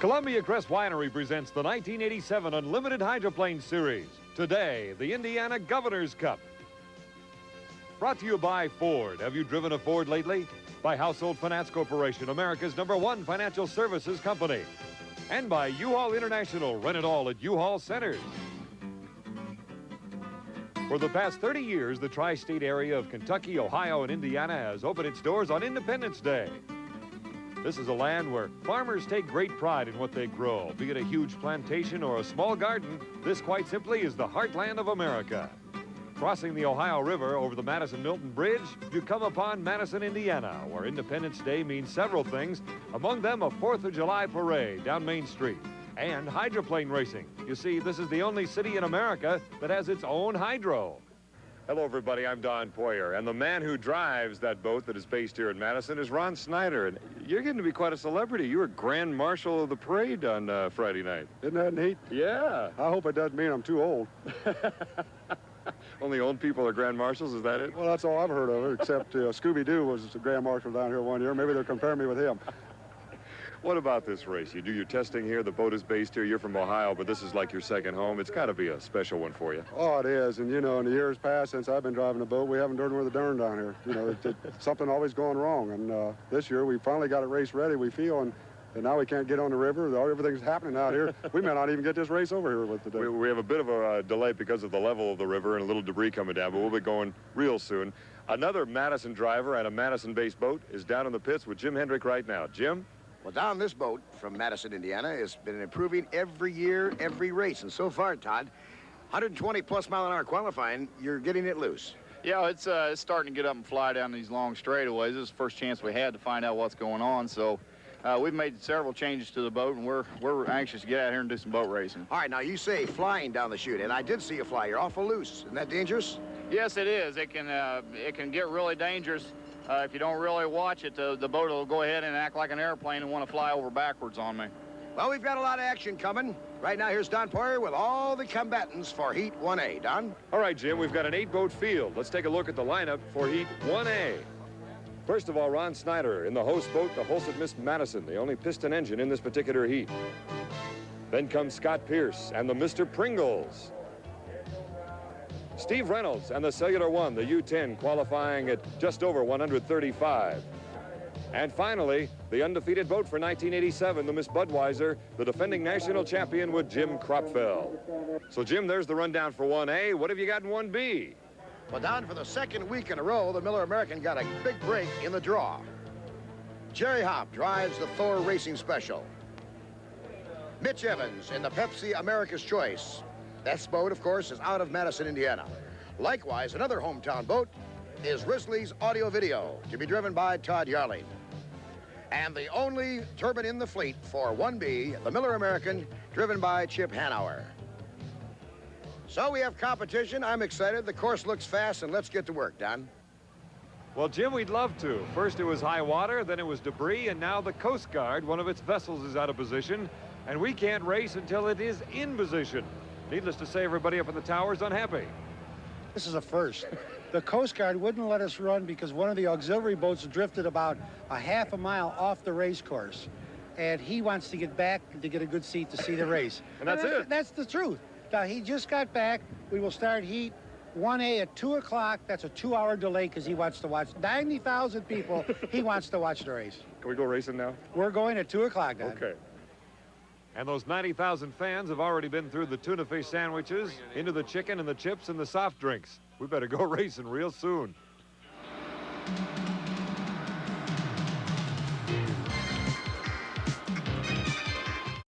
Columbia Crest Winery presents the 1987 Unlimited Hydroplane Series. Today, the Indiana Governor's Cup. Brought to you by Ford. Have you driven a Ford lately? By Household Finance Corporation, America's #1 financial services company. And by U-Haul International. Rent it all at U-Haul Centers. For the past 30 years, the tri-state area of Kentucky, Ohio, and Indiana has opened its doors on Independence Day. This is a land where farmers take great pride in what they grow. Be it a huge plantation or a small garden, this quite simply is the heartland of America. Crossing the Ohio River over the Madison-Milton Bridge, you come upon Madison, Indiana, where Independence Day means several things, among them a 4th of July parade down Main Street and hydroplane racing. You see, this is the only city in America that has its own hydro. Hello, everybody. I'm Don Poyer, and the man who drives that boat that is based here in Madison is Ron Snyder. And you're getting to be quite a celebrity. You were Grand Marshal of the parade on Friday night. Isn't that neat? Yeah. I hope it doesn't mean I'm too old. Only old people are Grand Marshals, is that it? Well, that's all I've heard of it, except Scooby-Doo was the Grand Marshal down here one year. Maybe they'll compare me with him. What about this race? You do your testing here, the boat is based here, you're from Ohio, but this is like your second home. It's got to be a special one for you. Oh, it is, and you know, in the years past since I've been driving the boat, we haven't done worth a darn down here. You know, something always going wrong, and this year we finally got it race ready, we feel, and now we can't get on the river. Everything's happening out here. We may not even get this race over here with today. We have a bit of a delay because of the level of the river and a little debris coming down, but we'll be going real soon. Another Madison driver and a Madison-based boat is down in the pits with Jim Hendrick right now. Jim? Well, down this boat from Madison, Indiana, has been improving every year, every race. And so far, Todd, 120-plus mile-an-hour qualifying, you're getting it loose. Yeah, it's starting to get up and fly down these long straightaways. This is the first chance we had to find out what's going on. So we've made several changes to the boat, and we're anxious to get out here and do some boat racing. All right, now you say flying down the chute, and I did see you fly. You're awful loose. Isn't that dangerous? Yes, it is. It can get really dangerous. If you don't really watch it, the boat will go ahead and act like an airplane and want to fly over backwards on me. Well, we've got a lot of action coming. Right now, here's Don Poyer with all the combatants for Heat 1A. Don? All right, Jim, we've got an 8-boat field. Let's take a look at the lineup for Heat 1A. First of all, Ron Snyder in the host boat, the Holset Miss Madison, the only piston engine in this particular heat. Then comes Scott Pierce and the Mr. Pringles. Steve Reynolds and the Cellular One, the U-10, qualifying at just over 135. And finally, the undefeated boat for 1987, the Miss Budweiser, the defending national champion with Jim Kropfel. So, Jim, there's the rundown for 1A. What have you got in 1B? Well, Don, for the second week in a row, the Miller American got a big break in the draw. Jerry Hopp drives the Thor Racing Special. Mitch Evans in the Pepsi America's Choice. That boat, of course, is out of Madison, Indiana. Likewise, another hometown boat is Risley's Audio Video, to be driven by Todd Yarling. And the only turbine in the fleet for 1B, the Miller American, driven by Chip Hanauer. So we have competition. I'm excited. The course looks fast, and let's get to work, Don. Well, Jim, we'd love to. First it was high water, then it was debris, and now the Coast Guard, one of its vessels, is out of position, and we can't race until it is in position. Needless to say, everybody up in the tower is unhappy. This is a first. The Coast Guard wouldn't let us run because one of the auxiliary boats drifted about a half a mile off the race course. And he wants to get back to get a good seat to see the race. And that's it. That's the truth. Now, he just got back. We will start Heat 1A at 2 o'clock. That's a 2-hour delay because he wants to watch 90,000 people. He wants to watch the race. Can we go racing now? We're going at 2 o'clock, Don. Okay. And those 90,000 fans have already been through the tuna fish sandwiches, into the chicken and the chips and the soft drinks. We better go racing real soon.